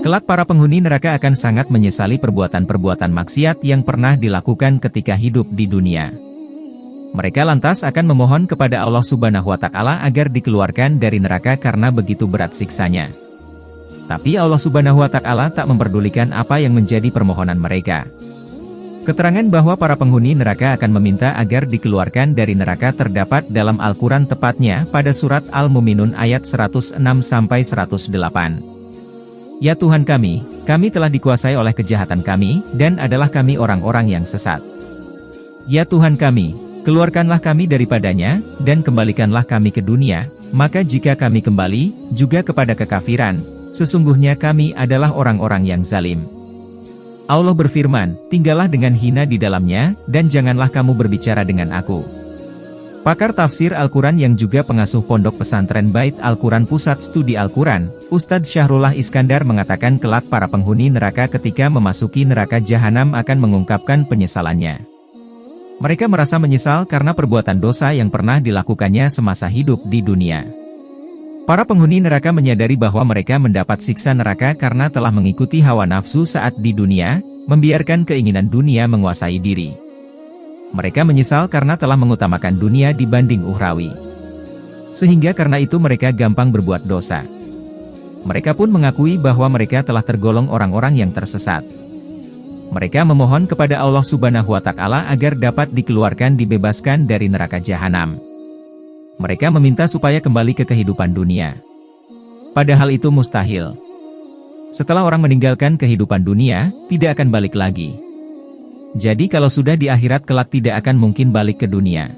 Kelak para penghuni neraka akan sangat menyesali perbuatan-perbuatan maksiat yang pernah dilakukan ketika hidup di dunia. Mereka lantas akan memohon kepada Allah Subhanahu wa Ta'ala agar dikeluarkan dari neraka karena begitu berat siksanya. Tapi Allah Subhanahu wa Ta'ala tak memperdulikan apa yang menjadi permohonan mereka. Keterangan bahwa para penghuni neraka akan meminta agar dikeluarkan dari neraka terdapat dalam Al-Quran, tepatnya pada surat Al-Mu'minun ayat 106-108. Ya Tuhan kami telah dikuasai oleh kejahatan kami, dan adalah kami orang-orang yang sesat. Ya Tuhan kami, keluarkanlah kami daripadanya, dan kembalikanlah kami ke dunia, maka jika kami kembali, juga kepada kekafiran, sesungguhnya kami adalah orang-orang yang zalim. Allah berfirman, tinggallah dengan hina di dalamnya, dan janganlah kamu berbicara dengan aku. Pakar tafsir Al-Quran yang juga pengasuh pondok pesantren Bait Al-Quran Pusat Studi Al-Quran, Ustadz Syahrullah Iskandar mengatakan kelak para penghuni neraka ketika memasuki neraka jahanam akan mengungkapkan penyesalannya. Mereka merasa menyesal karena perbuatan dosa yang pernah dilakukannya semasa hidup di dunia. Para penghuni neraka menyadari bahwa mereka mendapat siksa neraka karena telah mengikuti hawa nafsu saat di dunia, membiarkan keinginan dunia menguasai diri. Mereka menyesal karena telah mengutamakan dunia dibanding ukhrawi. Sehingga karena itu mereka gampang berbuat dosa. Mereka pun mengakui bahwa mereka telah tergolong orang-orang yang tersesat. Mereka memohon kepada Allah Subhanahu wa Ta'ala agar dapat dikeluarkan, dibebaskan dari neraka jahanam. Mereka meminta supaya kembali ke kehidupan dunia. Padahal itu mustahil. Setelah orang meninggalkan kehidupan dunia, tidak akan balik lagi. Jadi kalau sudah di akhirat kelak tidak akan mungkin balik ke dunia.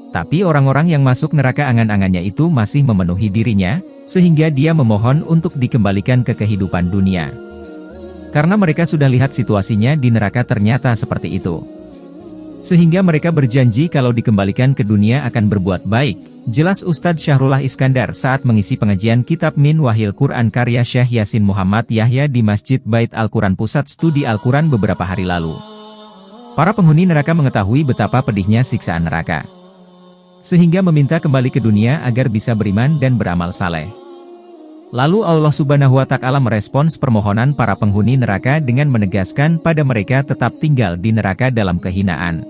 Tapi orang-orang yang masuk neraka angan-angannya itu masih memenuhi dirinya, sehingga dia memohon untuk dikembalikan ke kehidupan dunia. Karena mereka sudah lihat situasinya di neraka ternyata seperti itu. Sehingga mereka berjanji kalau dikembalikan ke dunia akan berbuat baik, jelas Ustadz Syahrullah Iskandar saat mengisi pengajian kitab Min Wahil Quran karya Syekh Yasin Muhammad Yahya di Masjid Bait Al-Quran Pusat Studi Al-Quran beberapa hari lalu. Para penghuni neraka mengetahui betapa pedihnya siksaan neraka. Sehingga meminta kembali ke dunia agar bisa beriman dan beramal saleh. Lalu Allah Subhanahu wa Ta'ala merespons permohonan para penghuni neraka dengan menegaskan pada mereka tetap tinggal di neraka dalam kehinaan.